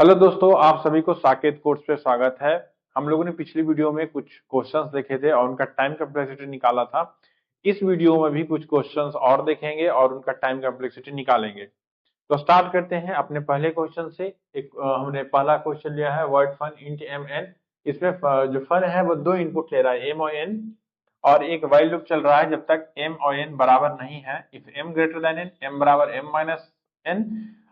Hello दोस्तों, आप सभी को साकेत कोर्स पे स्वागत है। हम लोगों ने पिछली वीडियो में कुछ क्वेश्चंस देखे थे और उनका टाइम कम्प्लेक्सिटी निकाला था। इस वीडियो में भी कुछ क्वेश्चंस और देखेंगे और उनका टाइम कम्प्लेक्सिटी निकालेंगे। तो स्टार्ट करते हैं अपने पहले क्वेश्चन से। हमने पहला क्वेश्चन लिया है word fun int M N. इसमें जो फन है वो दो इनपुट ले रहा है, एम और एन, और एक वाइल लूप चल रहा है जब तक एम और एन बराबर नहीं है। If M greater than N, M बराबर एम माइनस एन।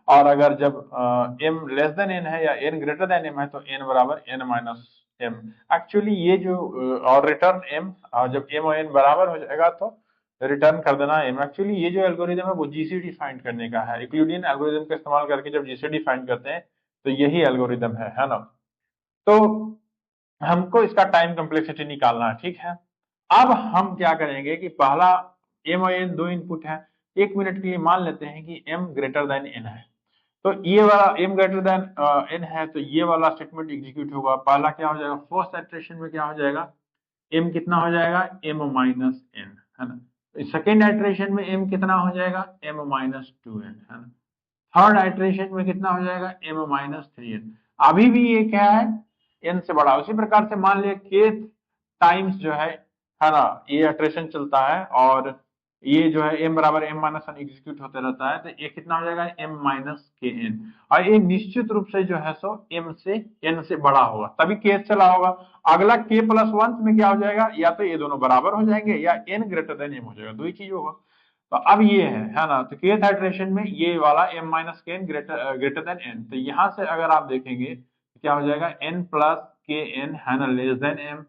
और अगर जब एम लेस देन एन है या एन ग्रेटर देन एम है तो एन बराबर एन माइनस एम। एक्चुअली ये जो और रिटर्न एम, जब एम और एन बराबर हो जाएगा तो रिटर्न कर देना एम। एक्चुअली ये जो एल्गोरिदम है वो जीसीडी फाइंड करने का है। यूक्लिडियन एल्गोरिदम का इस्तेमाल करके जब जीसीडी फाइंड करते हैं तो यही एल्गोरिदम है ना। तो हमको इसका टाइम कम्प्लेक्सिटी निकालना है, ठीक है। अब हम क्या करेंगे कि पहला एम और एन दो इनपुट है। एक मिनट के लिए मान लेते हैं कि एम ग्रेटर देन एन है, तो ये वाला एम ग्रेटर देन एन है तो ये वाला स्टेटमेंट एग्जीक्यूट होगा। पहला क्या हो जाएगा, फर्स्ट इटरेशन में क्या हो जाएगा, एम कितना हो जाएगा, एम माइनस एन, है ना। सेकेंड आइटरेशन में एम कितना हो जाएगा, एम माइनस टू एन, है ना। थर्ड आइटरेशन में कितना हो जाएगा, एम माइनस थ्री एन। अभी भी ये क्या है, एन से बड़ा। उसी प्रकार से मान लिया केथ टाइम्स जो है ना, ये आइटरेशन चलता है और ये जो है एम बराबर एम माइनस एन एग्जीक्यूट होते रहता है, तो ये कितना हो जाएगा, एम माइनस के एन। और ये निश्चित रूप से जो है सो एम से एन से बड़ा होगा, तभी केथ चला होगा। अगला के प्लस वन में क्या हो जाएगा, या तो ये दोनों बराबर हो जाएंगे या एन ग्रेटर देन एम हो जाएगा, दो ही चीज होगा। तो अब ये है ना, तो kth आइटरेशन में ये वाला m माइनस के एन ग्रेटर देन एन। तो यहां से अगर आप देखेंगे तो क्या हो जाएगा, n प्लस के एन है ना लेस देन m।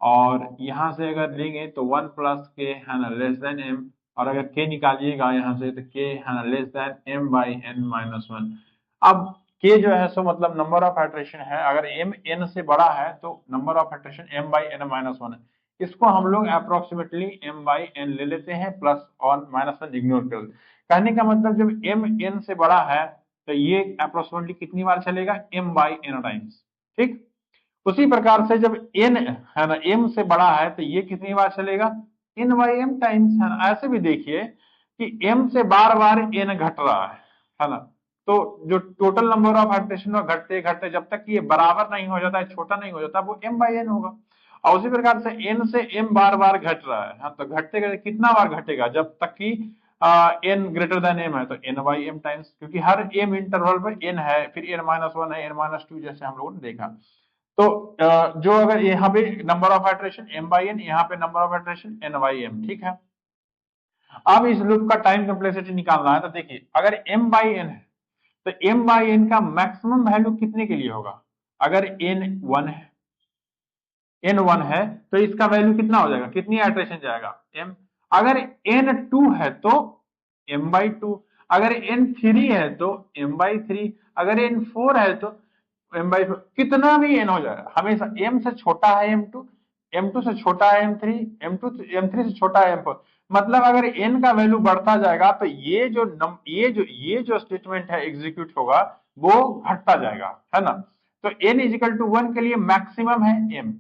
और यहां से अगर लेंगे तो 1 प्लस के है ना लेस देन m। और अगर k निकालिएगा यहां से तो k है ना less than m by n minus one. अब k जो है सो मतलब नंबर ऑफ आइटरेशन है, अगर m n से बड़ा है तो number of iteration m by n minus one है। इसको हम लोग अप्रोक्सीमेटली m बाई एन ले लेते हैं, प्लस और माइनस वन इग्नोर कर देते। कहने का मतलब जब m n से बड़ा है तो ये अप्रोक्सीमेटली कितनी बार चलेगा, m बाई एन टाइम्स, ठीक। उसी प्रकार से जब n है ना m से बड़ा है तो ये कितनी बार चलेगा, n बाई m टाइम्स, है ना। ऐसे भी देखिए कि m से बार बार n घट रहा है ना। तो जो टोटल नंबर ऑफ हाइड्रेशन घटते घटते जब तक ये बराबर नहीं हो जाता है, छोटा नहीं हो जाता, वो m बाई n होगा। और उसी प्रकार से n से m बार बार घट रहा है, हाँ, तो घटते घटते कितना बार घटेगा, जब तक कि n ग्रेटर देन m है तो n बाई m टाइम्स, क्योंकि हर m इंटरवल पर n है, फिर n माइनस वन है, n माइनस टू, जैसे हम लोगों ने देखा। तो जो अगर यहाँ पे number of iteration m by n, यहाँ पे number of iteration n by m, ठीक है। अब इस लूप का टाइम कम्प्लेक्सिटी निकालना है, तो देखिए अगर m बाई n है तो m बाई n का मैक्सिमम वैल्यू कितने के लिए होगा, अगर n वन है, n वन है तो इसका वैल्यू कितना हो जाएगा, कितनी आइटरेशन जाएगा, m। अगर n टू है तो m बाई टू, अगर n थ्री है तो m बाई थ्री, अगर n फोर है तो m बाई फोर। कितना भी n हो जाएगा, हमेशा m से छोटा है m2, m2 से छोटा है m3, m2 m3 से छोटा है m4। मतलब अगर n का वैल्यू बढ़ता जाएगा तो ये जो स्टेटमेंट है एग्जीक्यूट होगा वो घटता जाएगा, है ना। तो n इजिकल टू वन के लिए मैक्सिमम है m,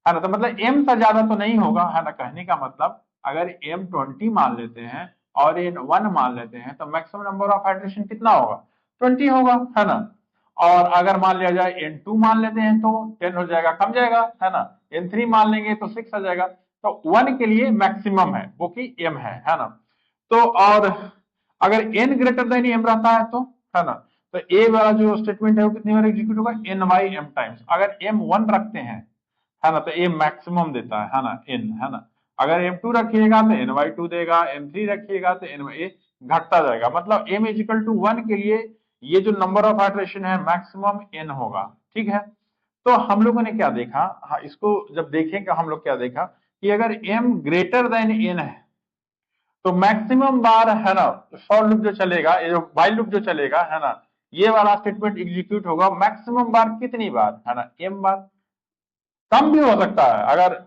है ना। तो मतलब m से ज्यादा तो नहीं होगा, है ना। कहने का मतलब अगर m 20 मान लेते हैं और n वन मान लेते हैं तो मैक्सिमम नंबर ऑफ हाइड्रेशन कितना होगा, 20 होगा, है ना। और अगर मान लिया जाए n टू मान लेते हैं तो 10 हो जाएगा, कम जाएगा, है ना। n थ्री मान लेंगे तो 6 हो जाएगा। तो वन के लिए मैक्सिमम है वो कि m है ना। तो और अगर n ग्रेटर देन m रहता है तो, है ना, तो a वाला जो स्टेटमेंट है वो कितनी बार एग्जीक्यूट होगा, n बाई m टाइम्स। अगर m वन रखते हैं, है ना, तो ये मैक्सिमम देता है ना, एन, है ना। अगर m2 रखिएगा तो n बाई टू देगा, m3 रखिएगा तो n बाई घटता जाएगा। मतलब m इजिकल टू वन के लिए ये जो नंबर ऑफ आइटरेशन है मैक्सिमम n होगा, ठीक है। तो हम लोगों ने क्या देखा, हाँ, इसको जब देखेंगे हम लोग क्या देखा कि अगर m ग्रेटर देन n है तो मैक्सिमम बार, है ना, फॉर लूप जो चलेगा, ये जो व्हाइल लूप जो चलेगा, है ना, ये वाला स्टेटमेंट एग्जीक्यूट होगा मैक्सिमम बार कितनी बार, है ना, m बार। कम भी हो सकता है, अगर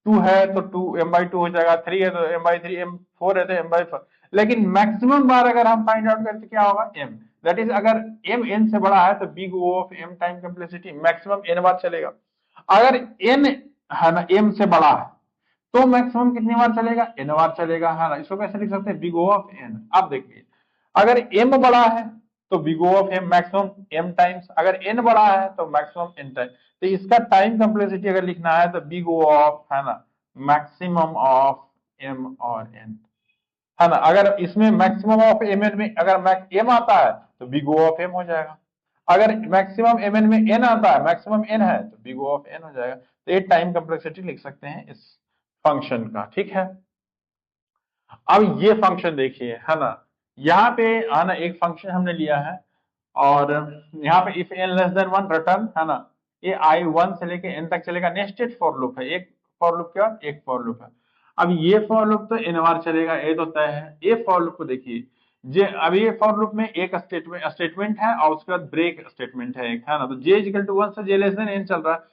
टू है तो टू एम बाई टू हो जाएगा, थ्री है तो M by three, M four है तो एम बाई फोर। लेकिन मैक्सिमम बार अगर हम फाइंड आउट करते क्या होगा, एम। दैट इज अगर एम एन से बड़ा है तो big O of M time complexity maximum N बार चलेगा। अगर एन, है ना, एम से बड़ा है तो मैक्सिमम कितनी बार चलेगा, एन बार चलेगा, है ना। इसको कैसे लिख सकते हैं, बिग ओ ऑफ एन। अब देखिए अगर एम बड़ा है तो big O of m maximum m times, अगर n बड़ा है तो मैक्सिमम n टाइम। तो इसका टाइम कम्प्लेक्सिटी अगर लिखना है तो big O ऑफ, है ना, मैक्सिमम ऑफ m और n, है ना। अगर इसमें मैक्सिमम ऑफ एम एन में अगर m आता है तो बिग O ऑफ m हो जाएगा। अगर मैक्सिमम एम एन में n आता है, मैक्सिमम n है, तो बिग O ऑफ n हो जाएगा। तो ये टाइम कम्प्लेक्सिटी लिख सकते हैं इस फंक्शन का, ठीक है। अब ये फंक्शन देखिए, है ना, यहाँ पे, है ना, एक फंक्शन हमने लिया है और यहाँ पे if n less than 1 return, है ना, ये i 1 से लेके n तक चलेगा, नेस्टेड फॉर लूप है, एक फॉर लूप के बाद एक फॉर लूप है। अब ये फॉर लूप तो n बार चलेगा, ये तो तय है। ये फॉर लूप को देखिए, जे अब ये फॉर लूप में एक स्टेटमेंट है और उसके बाद ब्रेक स्टेटमेंट है एक, है ना। तो j इक्वल टू 1 से j लेस देन n चल रहा है।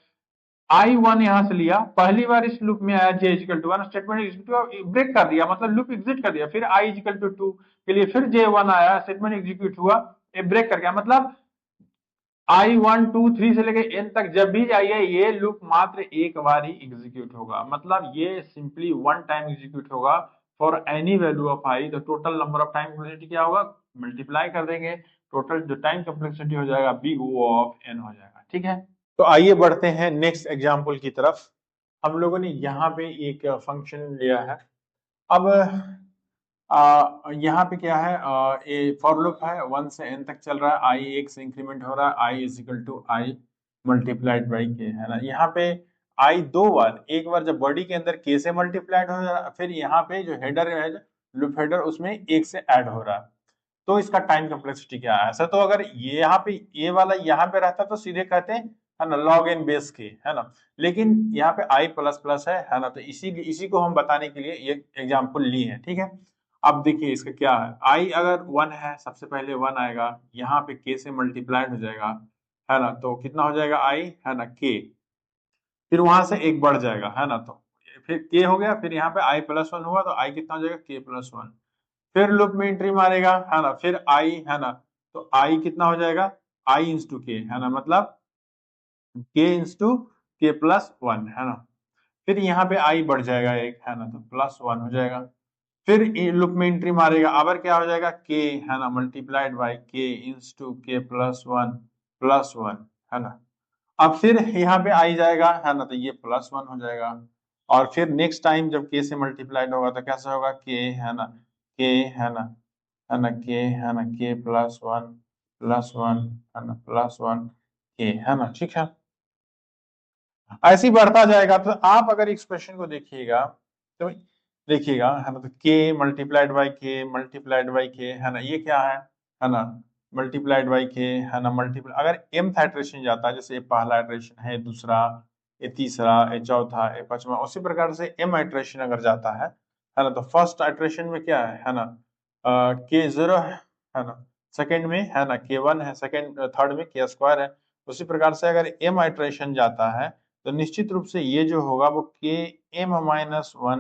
I1 यहां से लिया, पहली बार इस लूप में आया j equal to 1, statement execute break कर दिया, मतलब लूप एग्जिट कर दिया। फिर i इक्वल टू 2 के लिए फिर j1 आया, स्टेटमेंट एग्जीक्यूट हुआ, ये ब्रेक कर गया। मतलब I1 2 3 से लेके n तक जब भी जाइए ये लूप मात्र एक बार ही एग्जीक्यूट होगा, मतलब ये सिंपली वन टाइम एग्जीक्यूट होगा for any value of i। तो total number of time complexity क्या होगा, मल्टीप्लाई कर देंगे, टोटल जो टाइम कम्प्लेक्सिटी हो जाएगा बिग O ऑफ n हो जाएगा, ठीक है। तो आइए बढ़ते हैं नेक्स्ट एग्जाम्पल की तरफ। हम लोगों ने यहाँ पे एक फंक्शन लिया है। अब यहाँ पे क्या है, ये फॉर लूप है, 1 से n तक चल रहा है, i 1 से इंक्रीमेंट हो रहा है, i is equal to i multiplied by k, है ना। यहाँ पे i दो बार, एक बार जब बॉडी के अंदर k से मल्टीप्लाइड हो रहा है, फिर यहाँ पे जो हेडर है, लूप हेडर, उसमें 1 से ऐड हो रहा है। तो इसका टाइम कम्प्लेक्सिटी क्या है। ऐसा तो अगर ये यहाँ पे ये वाला यहाँ पे रहता तो सीधे कहते हैं, है ना, log n बेस के, है ना। लेकिन यहाँ पे i प्लस प्लस है ना, तो इसी को हम बताने के लिए ये एग्जाम्पल ली है, ठीक है। अब देखिए इसका क्या है, i अगर 1 है, सबसे पहले 1 आएगा, यहाँ पे k से मल्टीप्लाइड हो जाएगा, है ना, तो कितना हो जाएगा i, है ना, k, फिर वहां से एक बढ़ जाएगा, है ना, तो फिर k हो गया, फिर यहाँ पे i प्लस 1 हुआ तो i कितना हो जाएगा, k प्लस 1, फिर लूप में एंट्री मारेगा, है ना, फिर i, है ना, तो i कितना हो जाएगा, i इंटू k, है ना, मतलब k इंटू k प्लस 1, है ना, फिर यहाँ पे i बढ़ जाएगा एक, है ना, तो प्लस 1 हो जाएगा, फिर लूप में एंट्री मारेगा, अब क्या हो जाएगा, k, है ना, multiplied by k into k plus 1, है ना। अब फिर यहाँ पे आई जाएगा, है ना, तो ये प्लस 1 हो जाएगा, और फिर नेक्स्ट टाइम जब k से मल्टीप्लाइड होगा तो कैसे होगा, k, है ना, k, है ना, k, है ना, k प्लस 1, है ना, प्लस 1 k, है ना, ठीक है। ऐसे ही बढ़ता जाएगा। तो आप अगर एक्सप्रेशन को देखिएगा तो देखिएगा, है ना, तो k मल्टीप्लाइड बाई k, है ना, ये क्या है ना, मल्टीप्लाइड बाई k, है ना, मल्टीप्लाई, अगर mth इटरेशन जाता है, जैसे ये पहला इटरेशन है, दूसरा, ये तीसरा, ये चौथा, ये पांचवा, उसी प्रकार से m इटरेशन अगर जाता है ना, तो फर्स्ट इटरेशन में क्या है ना, k0 है ना, सेकंड में, है ना, k1 है, सेकंड थर्ड में k स्क्वायर है। उसी प्रकार से अगर m इटरेशन जाता है तो निश्चित रूप से ये जो होगा वो k m minus 1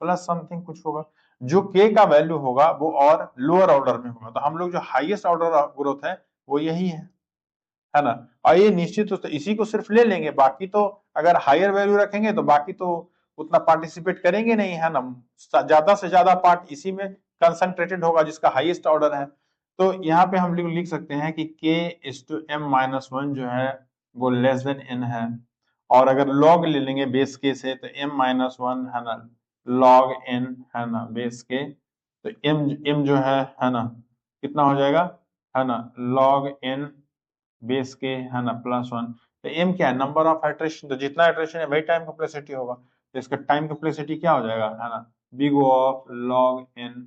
plus something कुछ होगा, जो k का वैल्यू होगा वो और लोअर ऑर्डर में होगा। तो हम लोग जो हाईएस्ट ऑर्डर ग्रोथ है वो यही है ना। और ये निश्चित रूप से इसी को सिर्फ ले लेंगे, बाकी तो अगर हायर वैल्यू रखेंगे तो बाकी तो उतना पार्टिसिपेट करेंगे नहीं, है ना, ज्यादा से ज्यादा पार्ट इसी में कंसंट्रेटेड होगा जिसका हाईएस्ट ऑर्डर है। तो यहाँ पे हम लोग लिख सकते हैं कि k is to m minus 1 जो है वो लेस देन n है, और अगर log ले लेंगे बेस के से तो m माइनस 1, है ना, log n, है ना, बेस के, तो m जो है ना, कितना हो जाएगा, है ना, log n बेस के, है ना, प्लस 1। तो m क्या है, नंबर ऑफ इटरेशन, तो जितना इटरेशन है वही टाइम कम्प्लेक्सिटी होगा, तो इसका टाइम कम्प्लेक्सिटी क्या हो जाएगा, है ना, big O of log n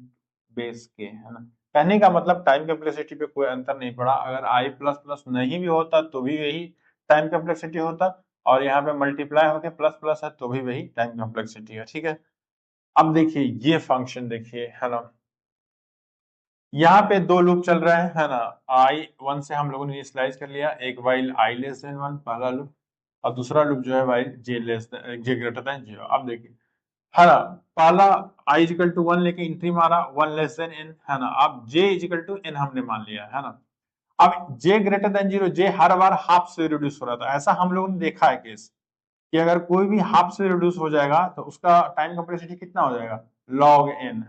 base के, है ना। कहने का मतलब टाइम कम्प्लेक्सिटी पे कोई अंतर नहीं पड़ा, अगर i प्लस प्लस नहीं भी होता तो भी यही टाइम कम्प्लेक्सिटी होता, और यहाँ पे मल्टीप्लाई होके प्लस प्लस है तो भी वही टाइम कम्प्लेक्सिटी है, ठीक है। अब देखिए ये फंक्शन देखिए, है ना, यहाँ पे दो लूप चल रहे हैं, है ना, i1 से हम लोगों ने इनिशियलाइज कर लिया, एक वाइल i लेस देन 1 पहला लूप, और दूसरा लूप जो है वाइल j ग्रेटर देन 0। अब देखिए, है ना, पहला i इक्वल टू 1 लेके एंट्री मारा, 1 लेस देन n, है ना, अब j इक्वल टू n हमने मान लिया, है ना। अब j ग्रेटर देन 0, j हर बार हाफ से रिड्यूस हो रहा था, ऐसा हम लोगों ने देखा है केस कि अगर कोई भी हाफ से रिड्यूस हो जाएगा तो उसका टाइम कम्प्लेक्सिटी कितना हो जाएगा, log n,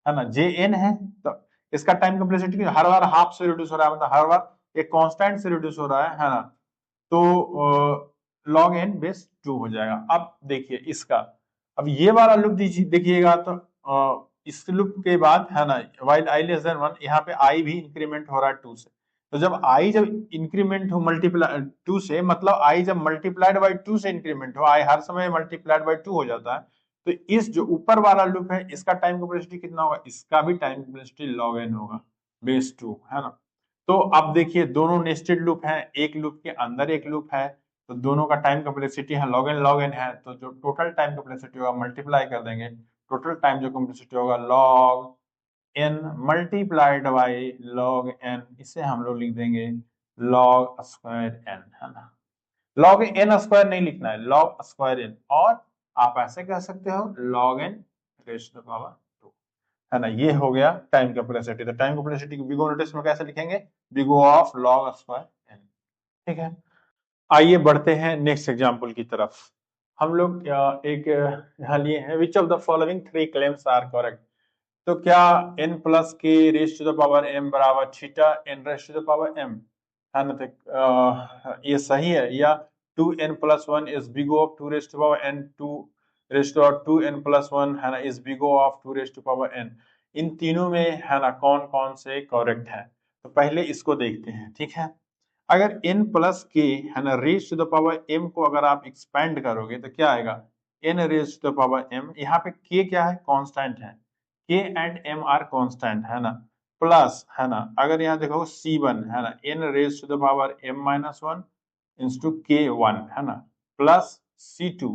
है ना, जे एन है। तो इसका टाइम कम्प्लेक्सिटी हर बार हाफ से रिड्यूस हो रहा है, मतलब हर बार एक कांस्टेंट से रिड्यूस हो रहा है ना। तो log n बेस 2 हो जाएगा। अब देखिए इसका, अब ये वाला लूप देखिएगा तो इस लूप के बाद है ना while i लेस देन 1, यहाँ पे i भी इंक्रीमेंट हो रहा है 2 से। तो जब i जब इंक्रीमेंट हो मल्टीप्लाई 2 से, मतलब i जब मल्टीप्लाइड बाई 2 से इंक्रीमेंट हो, i हर समय मल्टीप्लाइड बाई 2 हो जाता है, तो इस जो ऊपर वाला लूप है इसका टाइम कम्प्लेक्सिटी कितना होगा, इसका भी टाइम कम्प्लेक्सिटी log n होगा बेस 2, है ना। तो अब देखिए दोनों नेस्टेड लूप हैं, एक लूप के अंदर एक लूप है, तो दोनों का टाइम कम्प्लेक्सिटी है log n है, तो जो टोटल टाइम कम्प्लेक्सिटी होगा मल्टीप्लाई कर देंगे, टोटल टाइम जो कम्प्लेक्सिटी होगा log n multiplied by log n, इसे हम लोग लिख देंगे log स्क्वायर n, है ना। log n स्क्वायर नहीं लिखना है, log स्क्वायर n, और आप ऐसे कह सकते हो log n raise to the power 2, है ना। ये हो गया टाइम कम्प्लेक्सिटी। तो टाइम कम्प्लेक्सिटी को बिग O नोटेशन में कैसे लिखेंगे, big O of log square n, ठीक है। आइए बढ़ते हैं नेक्स्ट एग्जांपल की तरफ। हम लोग एक यहाँ लिए हैं, which of the following 3 claims are correct. तो क्या n plus K raise to the power m बराबर theta n raise to the power m, है ना। तो ये सही है, या 2n plus 1 is big O of 2 raise to power n, 2 raise to 2n plus 1 है ना is big O of 2 raise to power n। इन तीनों में है ना कौन कौन से करेक्ट है, तो पहले इसको देखते हैं, ठीक है। अगर n प्लस के है ना raise to the power m को अगर आप एक्सपेंड करोगे तो क्या आएगा, n raise to the power m, यहाँ पे k क्या है, कांस्टेंट है, k and m are constant, है ना। प्लस है ना अगर यहाँ देखो c1 है ना n raise to the power m minus 1 into k1, है ना, प्लस c2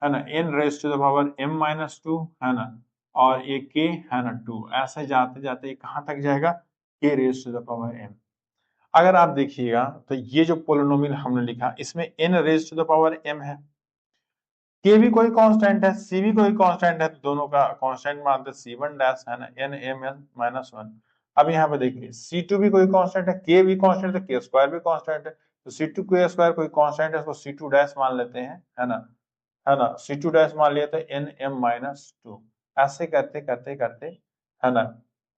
है ना n raise to the power m minus 2, है ना, और ये k है ना 2, ऐसे जाते जाते ये कहाँ तक जाएगा, k raise to the power m। अगर आप देखिएगा तो ये जो पोलिनोमियल हमने लिखा इसमें n raise to the power m है, k भी कोई कांस्टेंट है, c भी कोई कांस्टेंट है, तो दोनों का कांस्टेंट मानते c1 डैश, है ना n m n माइनस 1। अब यहाँ पे देखिए c2 भी कोई कांस्टेंट है, k भी कांस्टेंट है, k स्क्वायर भी कांस्टेंट है, तो c2 k स्क्वायर कोई कांस्टेंट है, इसको c2 डैश मान लेते हैं, है ना, है ना, c2 डैश मान लिया तो n m माइनस 2। ऐसे करते करते करते है ना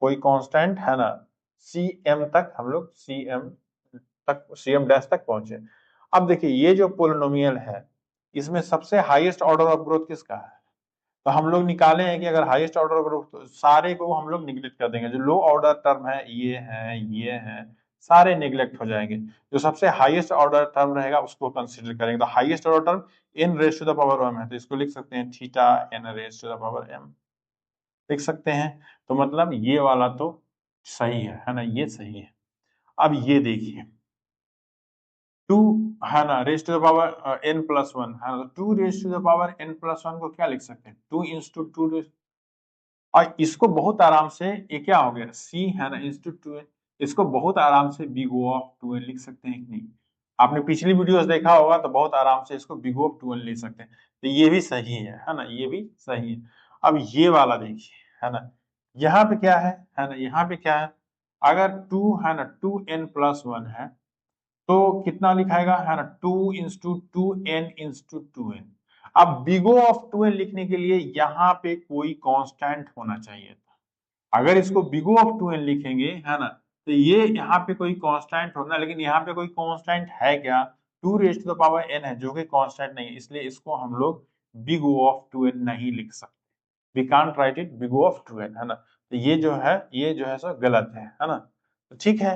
कोई कांस्टेंट है ना cm तक हम लोग cm डैश तक पहुंचे। अब देखिए ये जो पोलिनोमियल है इसमें सबसे हाईएस्ट ऑर्डर ऑफ ग्रोथ किसका है, तो हम लोग निकाले हैं कि अगर हाईएस्ट ऑर्डर ऑफ ग्रोथ, तो सारे को हम लोग निगलेक्ट कर देंगे, जो लो ऑर्डर टर्म है ये है, सारे निगलेक्ट हो जाएंगे, जो सबसे हाईएस्ट ऑर्डर टर्म रहेगा उसको कंसीडर करेंगे। तो highest order term n raise to the power m है, तो इसको लिख सकते हैं theta n raise to the power m, लिख सकते हैं। तो मतलब ये वाला तो सही है ना, ये सही है। अब ये देखिए 2 है ना raise to the power n plus 1, है ना, 2 raise to the power n plus 1 को क्या लिख सकते हैं, 2 इंटू 2 रेज, और इसको बहुत आराम से ये क्या हो गया c है ना इंटू 2n, इसको बहुत आराम से बिग O ऑफ 2n लिख सकते हैं कि नहीं। आपने पिछली वीडियोस देखा होगा तो बहुत आराम से इसको बिग O ऑफ 2n लिख सकते हैं, तो ये भी सही है ना, ये भी सही है। अब ये वाला देखिए, है ना, यहाँ पे क्या है ना, यहाँ पे क्या है, अगर 2 है ना 2n प्लस 1 है तो कितना लिखाएगा, है ना 2 इंटू 2n इंटू 2n। अब बिग O ऑफ 2n लिखने के लिए यहाँ पे कोई कांस्टेंट होना चाहिए था, अगर इसको बिग O ऑफ 2n लिखेंगे है ना, तो ये यहाँ पे कोई कांस्टेंट होना, लेकिन यहाँ पे कोई कांस्टेंट है क्या, 2 raise to the power n है जो कि कांस्टेंट नहीं है, इसलिए इसको हम लोग बिग O ऑफ 2n नहीं लिख सकते, we can't write it big O of 2n, है ना। तो ये जो है सो गलत है ना। तो ठीक है,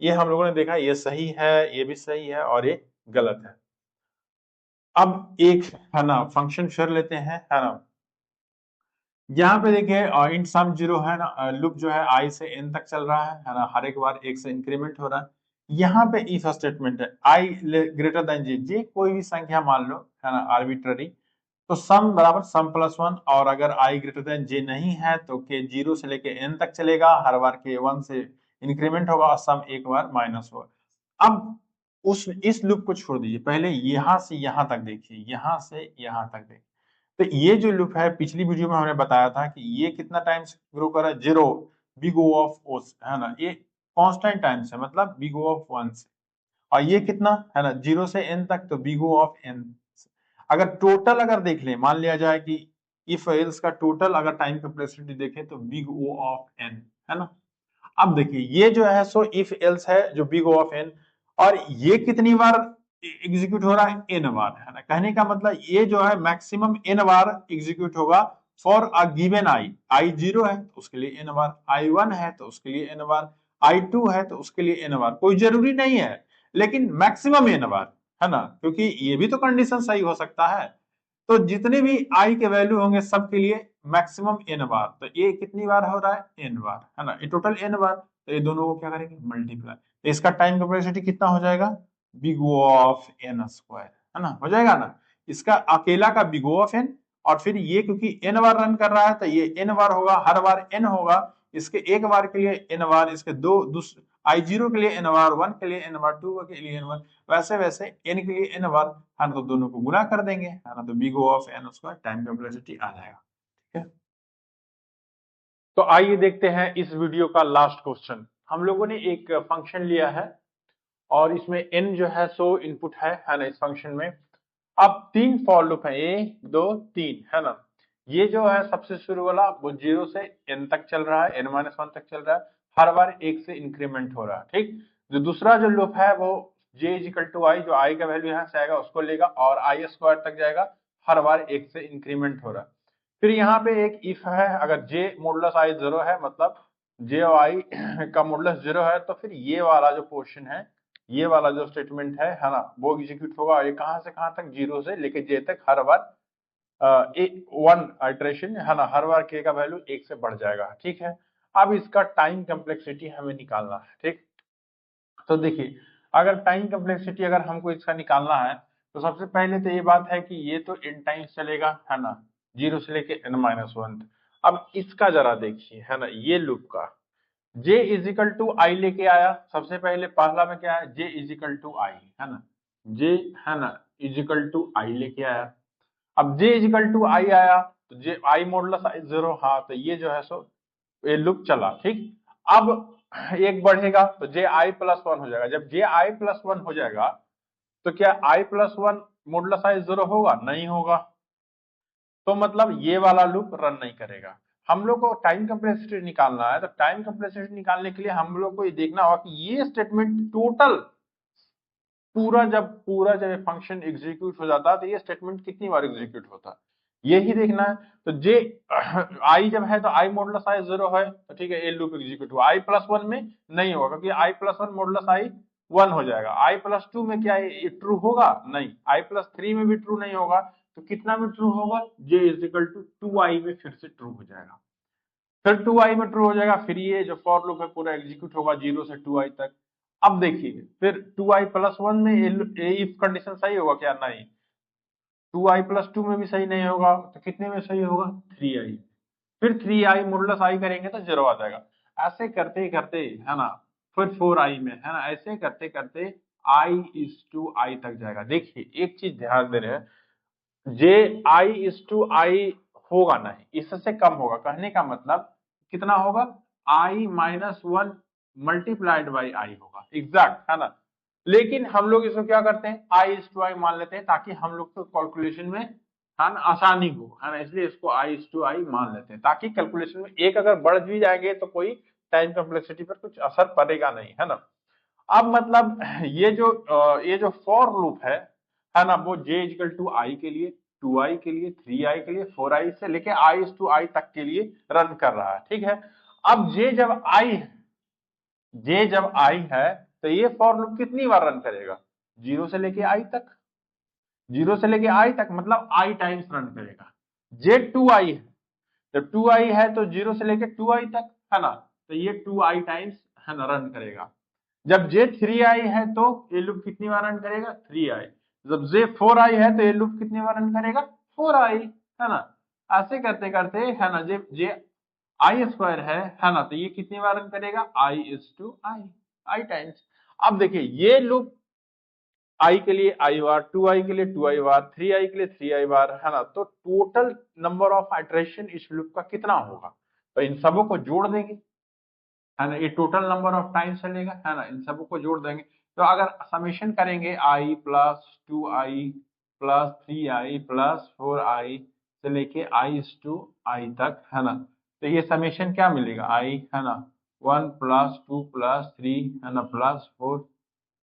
ये हम लोगों ने देखा ये सही है, ये भी सही है, और ये गलत है। अब एक है ना फंक्शन फिर लेते हैं, है ना, यहाँ पे देखिए int सम 0 है ना, लूप जो है i से n तक चल रहा है ना, हर एक बार 1 से इंक्रीमेंट हो रहा है। यहाँ पे if स्टेटमेंट है i ग्रेटर देन j, कोई भी संख्या मान लो, है ना, आर्बिट्ररी, तो सम बराबर सम प्लस 1, और अगर i ग्रेटर देन j नहीं है तो k 0 से लेके n तक चलेगा, हर बार k 1 से इंक्रीमेंट होगा और सम एक बार माइनस होगा। अब इस लूप को छोड़ दीजिए, पहले यहां से यहां तक देखिए, यहां से यहां तक देखिए, तो ये जो लूप है पिछली वीडियो में हमने बताया था कि ये कितना टाइम से ग्रो कर रहा है, 0 बिग O ऑफ O, है ना, ये कांस्टेंट टाइम से, मतलब बिग O ऑफ 1 से, और ये कितना है ना 0 से n तक, तो बिग O ऑफ n। अगर टोटल अगर देख लें, मान लिया जाए कि इफ एल्स का टोटल अगर टाइम कम्प्लेक्सिटी देखें तो बिग O ऑफ n, है ना। अब देखिए ये जो है सो इफ एल्स है जो बिग O ऑफ एन, और ये कितनी बार एग्जीक्यूट हो रहा है, एन बार, है ना। कहने का मतलब ये जो है मैक्सिमम एन बार एग्जीक्यूट होगा फॉर अ गिवन आई 0 है तो उसके लिए एन बार, आई 1 है तो उसके लिए एन बार, आई 2 है तो उसके लिए एन बार। कोई जरूरी नहीं है लेकिन मैक्सिमम एन बार, है ना, क्योंकि ये भी तो कंडीशन सही हो सकता है। तो जितने भी आई के वैल्यू होंगे सबके लिए मैक्सिमम एन बार, तो ये कितनी बार हो रहा है, एन बार, है ना, ये टोटल एन बार। तो ये दोनों को क्या करेंगे, मल्टीप्लाई। तो इसका टाइम कैपेसिटी कितना हो जाएगा, big O of N square, है ना, हो जाएगा ना। इसका अकेला का बिग O ऑफ एन, और फिर ये क्योंकि एन बार रन कर रहा है तो ये एन बार होगा, हर बार एन होगा। इसके एक बार के लिए एन बार, इसके आई 0 के लिए एन बार, 1 के लिए एन बार, 2 के लिए एन बार, वैसे वैसे एन के लिए एन बार, है ना। तो दोनों को गुणा कर देंगे, है ना, तो big O of N square time complexity आ जाएगा। ठीक है, तो आइए देखते हैं इस वीडियो का लास्ट क्वेश्चन। हम लोगों ने एक फंक्शन लिया है और इसमें n जो है सो इनपुट है ना, इस फंक्शन में। अब 3 फॉर लूप है, 1 2 3, है ना। ये जो है सबसे शुरू वाला वो 0 से n तक चल रहा है, n-1 तक चल रहा है, हर बार 1 से इंक्रीमेंट हो रहा है। ठीक, जो दूसरा जो लूप है वो j इक्वल टू आई, जो i का वैल्यू यहाँ से आएगा उसको लेगा और आई स्क्वायर तक जाएगा, हर बार 1 से इंक्रीमेंट हो रहा है। फिर यहाँ पे एक इफ है, अगर j मॉडुलस i 0 है, मतलब j और i का मॉडुलस 0 है, तो फिर ये वाला जो पोर्शन है, ये वाला जो स्टेटमेंट है ना, वो एग्जीक्यूट होगा। ये कहां से कहां तक, 0 से लेके j तक, हर बार 1 आइटरेशन, है ना, हर बार k का वैल्यू 1 से बढ़ जाएगा। ठीक है, अब इसका टाइम कम्प्लेक्सिटी हमें निकालना है। ठीक, तो देखिए अगर टाइम कम्प्लेक्सिटी अगर हमको इसका निकालना है तो सबसे पहले तो ये बात है कि ये तो n टाइम्स चलेगा, है ना, 0 से लेके n-1। अब इसका जरा देखिए, है ना, ये लूप का j इजिकल टू आई लेके आया, सबसे पहले पहला में क्या है, j इजिकल टू आई, है ना, j, है ना, इजिकल टू आई लेके आया। अब j इजिकल टू आई आया तो j आई मॉडुलस आई 0, हाँ, तो ये जो है सो ये लूप चला। ठीक, अब एक बढ़ेगा तो j आई प्लस 1 हो जाएगा। जब j आई प्लस 1 हो जाएगा तो क्या आई प्लस 1 मॉडुलस आई 0 होगा, नहीं होगा, तो मतलब ये वाला लूप रन नहीं करेगा। हम लोग को टाइम कम्प्लेक्सिटी निकालना है, तो टाइम कम्प्लेक्सिटी निकालने के लिए हम लोग को ये देखना होगा कि ये स्टेटमेंट टोटल पूरा जब फंक्शन एग्जीक्यूट हो जाता है तो ये स्टेटमेंट कितनी बार एग्जीक्यूट होता है, यही देखना है। तो जे आई जब है तो आई मॉडुलस आई 0 है तो ठीक है, ये लूप एग्जीक्यूट हुआ। आई प्लस 1 में नहीं होगा क्योंकि आई प्लस 1 मॉडुलस आई 1 हो जाएगा। आई प्लस 2 में क्या ये ट्रू होगा, नहीं। आई प्लस 3 में भी ट्रू नहीं होगा, तो कितना में ट्रू होगा, जे इज इक्वल टू 2i में फिर से ट्रू हो जाएगा। फिर 2i में ट्रू हो जाएगा, फिर ये जो फॉर लूप है पूरा एग्जीक्यूट होगा 0 से 2i तक। अब देखिए फिर 2i प्लस 1 में ये इफ कंडीशन सही होगा क्या, नहीं। 2i प्लस 2 में भी सही नहीं होगा, तो कितने में सही होगा, 3i। फिर 3i मॉडुलस आई करेंगे तो 0 आ जाएगा। ऐसे करते करते, है ना, फिर 4i में, है ना, ऐसे करते करते i इज टू आई तक जाएगा। देखिए एक चीज ध्यान दे रहे हैं, जे आई इज टू आई होगा नहीं, इससे कम होगा। कहने का मतलब कितना होगा, i-1 मल्टीप्लाइड बाई आई होगा, एग्जैक्ट, है ना। लेकिन हम लोग इसको क्या करते हैं, आई इज टू आई मान लेते हैं ताकि हम लोग को कैलकुलेशन में, है ना, आसानी हो, है ना, इसलिए इसको आई इज टू आई मान लेते हैं ताकि कैलकुलेशन में एक अगर बढ़ भी जाएंगे तो कोई टाइम कम्प्लेक्सिटी पर कुछ असर पड़ेगा नहीं, है ना। अब मतलब ये जो फॉर लूप है ना, वो j इक्वल टू आई के लिए, 2i के लिए, 3i के लिए, 4i से लेके i इज टू आई तक के लिए रन कर रहा है। ठीक है, अब j जब i है तो ये फॉर लूप कितनी बार रन करेगा, 0 से लेके i तक, 0 से लेके i तक मतलब i टाइम्स रन करेगा। j 2i है, जब 2i है तो 0 से लेके 2i तक, है ना, तो ये 2i टाइम्स, है ना, रन करेगा। जब j 3i है तो ये लूप कितनी बार रन करेगा, 3i। जब j 4i है तो ये लूप कितनी बार रन करेगा, 4i, है ना। ऐसे करते करते, है ना, j आई स्क्वायर है ना, तो ये कितनी बार रन करेगा, i is to I times. अब देखिए ये लूप i के लिए i बार, 2i के लिए 2i बार, 3i के लिए 3i बार, है ना, तो टोटल नंबर ऑफ आइटरेशन इस लूप का कितना होगा, तो इन सबों को जोड़ देंगे, है ना, ये टोटल नंबर ऑफ टाइम्स चलेगा, है ना, इन सबों को जोड़ देंगे। तो अगर समेशन करेंगे i plus 2i plus 3i plus 4i से लेके i इज टू आई तक, है ना, तो ये समेशन क्या मिलेगा, i, है ना, 1 प्लस 2 प्लस 3 है ना प्लस 4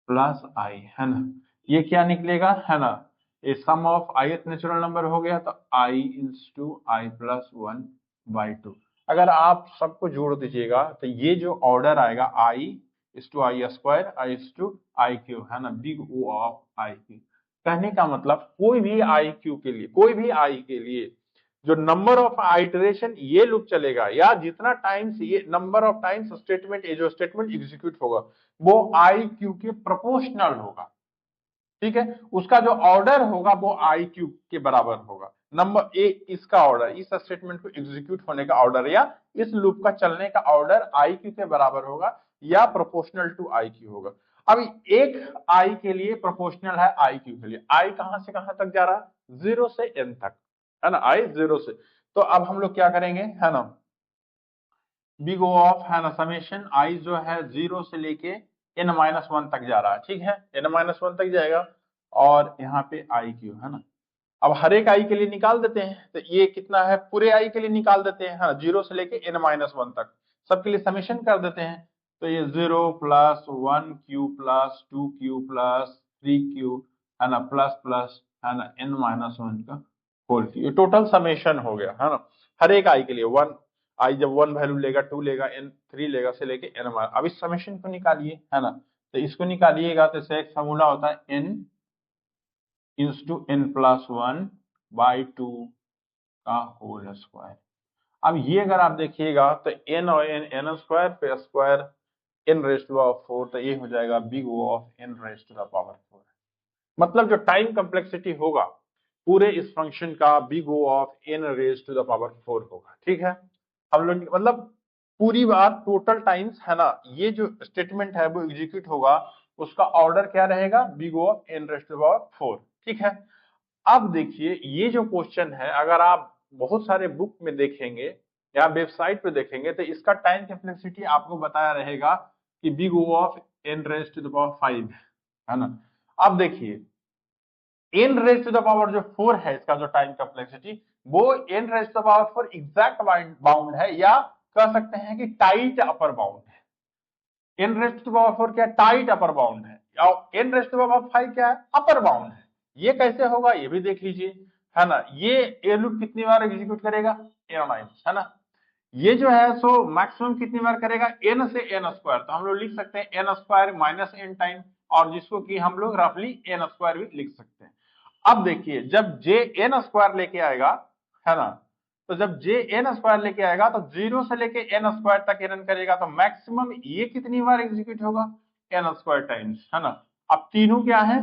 प्लस आई है ना, ये क्या निकलेगा है ना, ये सम ऑफ ith नेचुरल नंबर हो गया, तो i इंटू आई प्लस 1/2। अगर आप सबको जोड़ दीजिएगा तो ये जो ऑर्डर आएगा i is to I square I is to I cube है ना, big O of I cube. कहने का मतलब कोई भी आई क्यू के लिए, कोई भी आई के लिए जो नंबर ऑफ आइटरेशन ये लूप चलेगा या जितना टाइम्स ये नंबर ऑफ टाइम्स स्टेटमेंट, ये जो स्टेटमेंट एग्जीक्यूट होगा वो आई क्यू के प्रोपोर्शनल होगा। ठीक है, उसका जो ऑर्डर होगा वो आई क्यू के बराबर होगा। नंबर ए इसका ऑर्डर, इस स्टेटमेंट को एग्जीक्यूट होने का ऑर्डर या इस लूप का चलने का ऑर्डर आई क्यू के बराबर होगा या प्रोपोर्शनल टू आई क्यू होगा। अब एक आई के लिए प्रोपोर्शनल है आई क्यू के लिए, आई कहां से कहां तक जा रहा है, 0 से n तक है ना, आई 0 से। तो अब हम लोग क्या करेंगे है ना, बिग ओ ऑफ है ना समेशन आई जो है 0 से लेके n-1 तक जा रहा है। ठीक है, n-1 तक जाएगा और यहाँ पे आई क्यू है ना। अब हर एक आई के लिए निकाल देते हैं, तो ये कितना है पूरे आई के लिए निकाल देते हैं, हाँ 0 से लेके n-1 तक सबके लिए समेशन कर देते हैं। तो ये 0 plus 1q plus 2q plus 3q है ना प्लस प्लस है ना n-1 का होल क्यू, ये टोटल समेशन हो गया है ना। हर एक आई के लिए 1 आई जब 1 वैल्यू लेगा 2 लेगा n 3 लेगा से लेके n। अब इस समेशन को निकालिए है ना, तो इसको निकालिएगा तो इसका एक फॉर्मूला होता है n इंटू n+1/2 का होल स्क्वायर। अब ये अगर आप देखिएगा तो n और n स्क्वायर पे square n raise to power 4, तो ये हो जाएगा big O of n raise to the power 4। मतलब जो टाइम कम्प्लेक्सिटी होगा पूरे इस फंक्शन का big O of n raise to the power 4 होगा। ठीक है, हम लोग मतलब पूरी बात टोटल टाइम्स है ना, ये जो स्टेटमेंट है वो एग्जीक्यूट होगा, उसका ऑर्डर क्या रहेगा, big O of n raise to the power 4। ठीक है, अब देखिए ये जो क्वेश्चन है अगर आप बहुत सारे बुक में देखेंगे या वेबसाइट पे देखेंगे तो इसका टाइम कम्प्लेक्सिटी आपको बताया रहेगा कि big O of n raise to the power 5 है ना। अब देखिए n raise to the power जो 4 है, इसका जो टाइम कम्प्लेक्सिटी वो n raise to the power 4 exact bound है या कह सकते हैं कि टाइट अपर बाउंड है। n raise to the power 4 क्या टाइट अपर बाउंड है और n raise to the power 5 क्या है अपर बाउंड है। ये कैसे होगा ये भी देख लीजिए है ना, ये लूप कितनी बार एग्जीक्यूट करेगा n है ना, ये जो है सो मैक्सिमम कितनी बार करेगा n से n स्क्वायर, तो हम लोग लिख सकते हैं n square minus n time, और जिसको कि हम लोग रफली n स्क्वायर भी लिख सकते हैं। अब देखिए जब j n स्क्वायर लेके आएगा है ना, तो जब j n स्क्वायर लेके आएगा तो 0 से लेके n स्क्वायर तक रन करेगा, तो मैक्सिमम ये कितनी बार एग्जीक्यूट होगा n स्क्वायर टाइम्स है ना। अब तीनों क्या है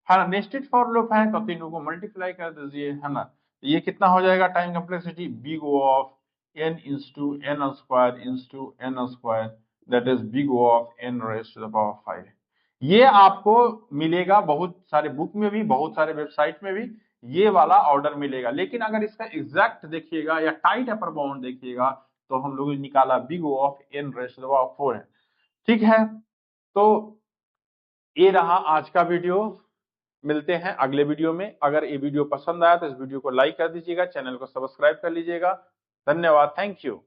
ना, नेस्टेड फॉर लूप है, तो तीनों को मल्टीप्लाई कर दीजिए है ना, ये कितना हो जाएगा time complexity big O of n into n square into n square that is big O of n raise to the power 5। ये आपको मिलेगा बहुत सारे बुक में भी, बहुत सारे वेबसाइट में भी ये वाला ऑर्डर मिलेगा, लेकिन अगर इसका एग्जैक्ट देखिएगा या टाइट अपर बाउंड देखिएगा तो हम लोगों ने निकाला big O of n raise to the power 4 है। ठीक है, तो ये रहा आज का वीडियो, मिलते हैं अगले वीडियो में। अगर ये वीडियो पसंद आया तो इस वीडियो को लाइक कर दीजिएगा, चैनल को सब्सक्राइब कर लीजिएगा। धन्यवाद, थैंक यू।